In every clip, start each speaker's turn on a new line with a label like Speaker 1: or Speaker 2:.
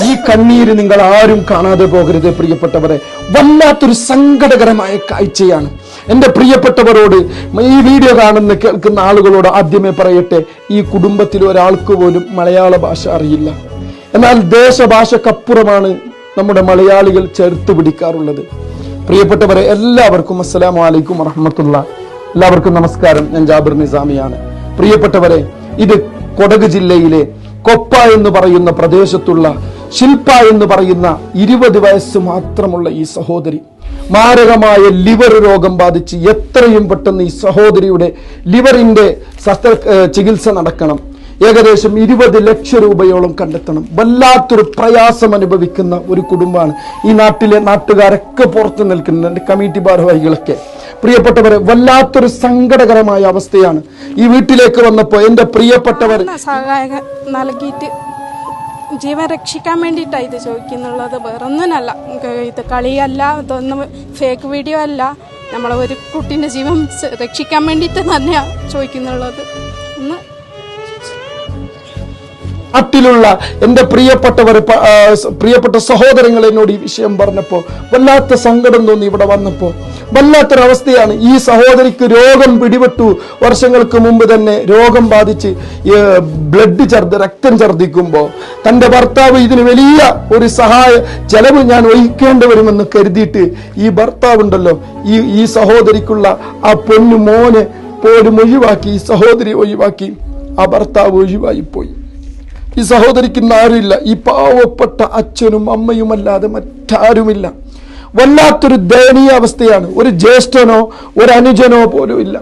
Speaker 1: ഈ കണ്ണീര് നിങ്ങൾ ആരും കാണാതെ പോകരുത് പ്രിയപ്പെട്ടവരെ. വല്ലാത്തൊരു സങ്കടകരമായ കാഴ്ചയാണ്. എൻ്റെ പ്രിയപ്പെട്ടവരോട്, ഈ വീഡിയോ കാണുന്ന കേൾക്കുന്ന ആളുകളോട് ആദ്യമേ പറയട്ടെ, ഈ കുടുംബത്തിൽ ഒരാൾക്ക് പോലും മലയാള ഭാഷ അറിയില്ല. എന്നാൽ ദേശഭാഷക്കപ്പുറമാണ് നമ്മുടെ മലയാളികൾ ചേർത്ത് പിടിക്കാറുള്ളത്. പ്രിയപ്പെട്ടവരെ, എല്ലാവർക്കും അസ്സലാമു അലൈക്കും വറഹ്മത്തുള്ളാഹി. എല്ലാവർക്കും നമസ്കാരം. ഞാൻ ജാബിർ നിസാമിയാണ്. പ്രിയപ്പെട്ടവരെ, ഇത് കൊടക് ജില്ലയിലെ കൊപ്പ എന്ന് പറയുന്ന പ്രദേശത്തുള്ള ശില്പ എന്ന് പറയുന്ന 20 വയസ്സ് മാത്രമുള്ള ഈ സഹോദരി മാരകമായ ലിവർ രോഗം ബാധിച്ച് എത്രയും പെട്ടെന്ന് ഈ സഹോദരിയുടെ ലിവറിന്റെ ചികിത്സ നടക്കണം. ഏകദേശം 20 ലക്ഷം രൂപയോളം കണ്ടെത്തണം. വല്ലാത്തൊരു പ്രയാസം അനുഭവിക്കുന്ന ഒരു കുടുംബമാണ്. ഈ നാട്ടിലെ നാട്ടുകാരൊക്കെ പുറത്തു നിൽക്കുന്നുണ്ട്, കമ്മിറ്റി ഭാരവാഹികളൊക്കെ. പ്രിയപ്പെട്ടവരെ, വല്ലാത്തൊരു സങ്കടകരമായ അവസ്ഥയാണ്. ഈ വീട്ടിലേക്ക് വന്നപ്പോൾ എൻ്റെ പ്രിയപ്പെട്ടവർ
Speaker 2: സഹായം നൽകിയിട്ട് ജീവൻ രക്ഷിക്കാൻ വേണ്ടിയിട്ടാണ് ഇത് ചോദിക്കുന്നുള്ളത്. വേറൊന്നിനല്ല, ഇത് കളിയല്ല, ഇതൊന്നും ഫേക്ക് വീഡിയോ അല്ല. നമ്മളെ ഒരു കുട്ടീൻ്റെ ജീവൻ രക്ഷിക്കാൻ വേണ്ടിയിട്ട് തന്നെയാണ് ചോദിക്കുന്നുള്ളത്. ഒന്ന്
Speaker 1: നാട്ടിലുള്ള എൻ്റെ പ്രിയപ്പെട്ട സഹോദരങ്ങൾ എന്നോട് ഈ വിഷയം പറഞ്ഞപ്പോൾ വല്ലാത്ത സങ്കടം തോന്നി. ഇവിടെ വന്നപ്പോൾ വല്ലാത്തൊരവസ്ഥയാണ്. ഈ സഹോദരിക്ക് രോഗം പിടിപെട്ടു. വർഷങ്ങൾക്ക് മുമ്പ് തന്നെ രോഗം ബാധിച്ച് രക്തം ഛർദ്ദിക്കുമ്പോൾ തൻ്റെ ഭർത്താവ് ഇതിന് വലിയ ഒരു ചെലവ് ഞാൻ വഹിക്കേണ്ടി വരുമെന്ന് കരുതിയിട്ട് ഈ ഭർത്താവുണ്ടല്ലോ, ഈ സഹോദരിക്കുള്ള ആ പൊന്നു മോനെ പോലും ഒഴിവാക്കി, ഈ സഹോദരി ഒഴിവാക്കി. ആ ഭർത്താവ് ഒഴിവായിപ്പോയി. ഈ സഹോദരിക്ക് ആരുമില്ല. ഈ പാവപ്പെട്ട അച്ഛനും അമ്മയുമല്ലാതെ മറ്റാരുമില്ല. വല്ലാത്തൊരു ദയനീയ അവസ്ഥയാണ്. ഒരു ജ്യേഷ്ഠനോ ഒരു അനുജനോ പോലും ഇല്ല.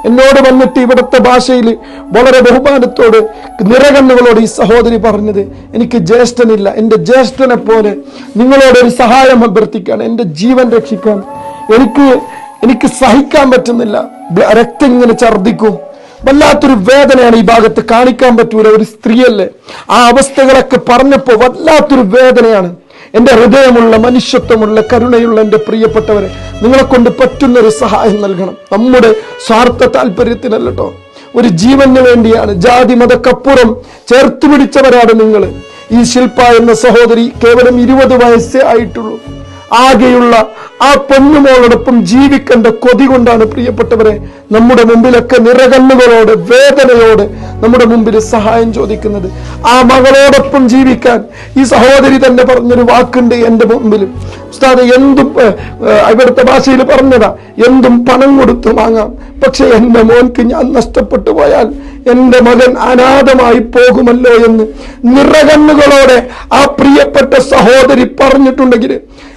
Speaker 1: എന്നോട് വന്നിട്ട് ഇവിടുത്തെ ഭാഷയിൽ വളരെ ബഹുമാനത്തോട് നിറകണ്ണുകളോട് ഈ സഹോദരി പറഞ്ഞത്, എനിക്ക് ജ്യേഷ്ഠനില്ല, എൻ്റെ ജ്യേഷ്ഠനെ പോലെ നിങ്ങളോടൊരു സഹായം അഭ്യർത്ഥിക്കാൻ, എൻ്റെ ജീവൻ രക്ഷിക്കാൻ എനിക്ക് സഹിക്കാൻ പറ്റുന്നില്ല. രക്തം ഇങ്ങനെ ഛർദ്ദിക്കും. വല്ലാത്തൊരു വേദനയാണ്. ഈ ഭാഗത്ത് കാണിക്കാൻ പറ്റൂല, ഒരു സ്ത്രീയല്ലേ. ആ അവസ്ഥകളൊക്കെ പറഞ്ഞപ്പോൾ വല്ലാത്തൊരു വേദനയാണ്. എൻ്റെ ഹൃദയമുള്ള, മനുഷ്യത്വമുള്ള, കരുണയുള്ള എൻ്റെ പ്രിയപ്പെട്ടവരെ, നിങ്ങളെ കൊണ്ട് പറ്റുന്നൊരു സഹായം നൽകണം. നമ്മുടെ സ്വാർത്ഥ താല്പര്യത്തിനല്ല കേട്ടോ, ഒരു ജീവന് വേണ്ടിയാണ്. ജാതി മതക്കപ്പുറം ചേർത്ത് പിടിച്ചവരാണ് നിങ്ങൾ. ഈ ശില്പ എന്ന സഹോദരി കേവലം 20 വയസ്സേ ആയിട്ടുള്ളൂ. ആകെയുള്ള ആ പൊന്നുമോളോടൊപ്പം ജീവിക്കേണ്ട കൊതി കൊണ്ടാണ് പ്രിയപ്പെട്ടവരെ നമ്മുടെ മുമ്പിലൊക്കെ നിറകണ്ണുകളോട് വേദനയോട് നമ്മുടെ മുമ്പിൽ സഹായം ചോദിക്കുന്നത്. ആ മകളോടൊപ്പം ജീവിക്കാൻ ഈ സഹോദരി തന്നെ പറഞ്ഞൊരു വാക്കുണ്ട് എൻ്റെ മുമ്പിൽ. ഉസ്താദ്, എന്തും ഇവിടുത്തെ ഭാഷയിൽ പറഞ്ഞതാ, എന്തും പണം കൊടുത്തു വാങ്ങാം, പക്ഷെ എൻ്റെ മോൻക്ക് ഞാൻ നഷ്ടപ്പെട്ടു പോയാൽ എൻ്റെ മകൻ അനാഥമായി പോകുമല്ലോ എന്ന് നിറകണ്ണുകളോടെ ആ പ്രിയപ്പെട്ട സഹോദരി പറഞ്ഞിട്ടുണ്ടെങ്കിൽ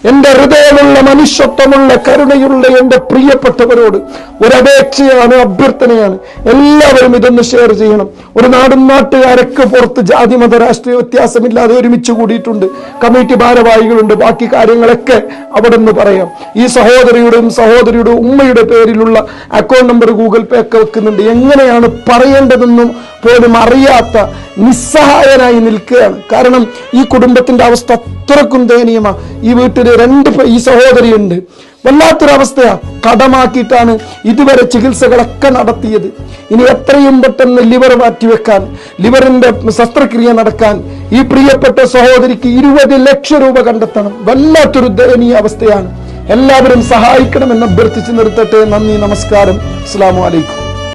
Speaker 1: എൻ്റെ ഹൃദയമുള്ള, മനുഷ്യത്വമുള്ള, കരുണയുള്ള എൻ്റെ പ്രിയപ്പെട്ടവരോട് ഒരപേക്ഷയാണ്, അഭ്യർത്ഥനയാണ്. എല്ലാവരും ഇതൊന്ന് ഷെയർ ചെയ്യണം. ഒരു നാട്ടുകാരൊക്കെ പുറത്ത് ജാതി മത രാഷ്ട്രീയ വ്യത്യാസമില്ലാതെ ഒരുമിച്ച് കൂടിയിട്ടുണ്ട്. കമ്മിറ്റി ഭാരവാഹികളുണ്ട്. ബാക്കി കാര്യങ്ങളൊക്കെ അവിടെ നിന്ന് പറയാം. ഈ സഹോദരിയുടെ ഉമ്മയുടെ പേരിലുള്ള അക്കൗണ്ട് നമ്പർ ഗൂഗിൾ പേ ഒക്കെ വെക്കുന്നുണ്ട്. എങ്ങനെയാണ് പറയേണ്ടതെന്നും പോലും അറിയാത്ത നിസ്സഹായനായി നിൽക്കുകയാണ്. കാരണം ഈ കുടുംബത്തിന്റെ അവസ്ഥ അത്രക്കും ദയനീയമാണ്. ഈ വീട്ടിൽ ഈ സഹോദരിയുണ്ട്. വല്ലാത്തൊരവസ്ഥയാ. കടമാക്കിയിട്ടാണ് ഇതുവരെ ചികിത്സകളൊക്കെ നടത്തിയത്. ഇനി എത്രയും പെട്ടെന്ന് ലിവർ മാറ്റിവെക്കാൻ, ലിവറിന്റെ ശസ്ത്രക്രിയ നടക്കാൻ ഈ പ്രിയപ്പെട്ട സഹോദരിക്ക് 20 ലക്ഷം രൂപ കണ്ടെത്തണം. വല്ലാത്തൊരു ദയനീയ അവസ്ഥയാണ്. എല്ലാവരും സഹായിക്കണമെന്ന് അഭ്യർത്ഥിച്ച് നിർത്തട്ടെ. നന്ദി, നമസ്കാരം, അസ്സലാമു അലൈക്കും.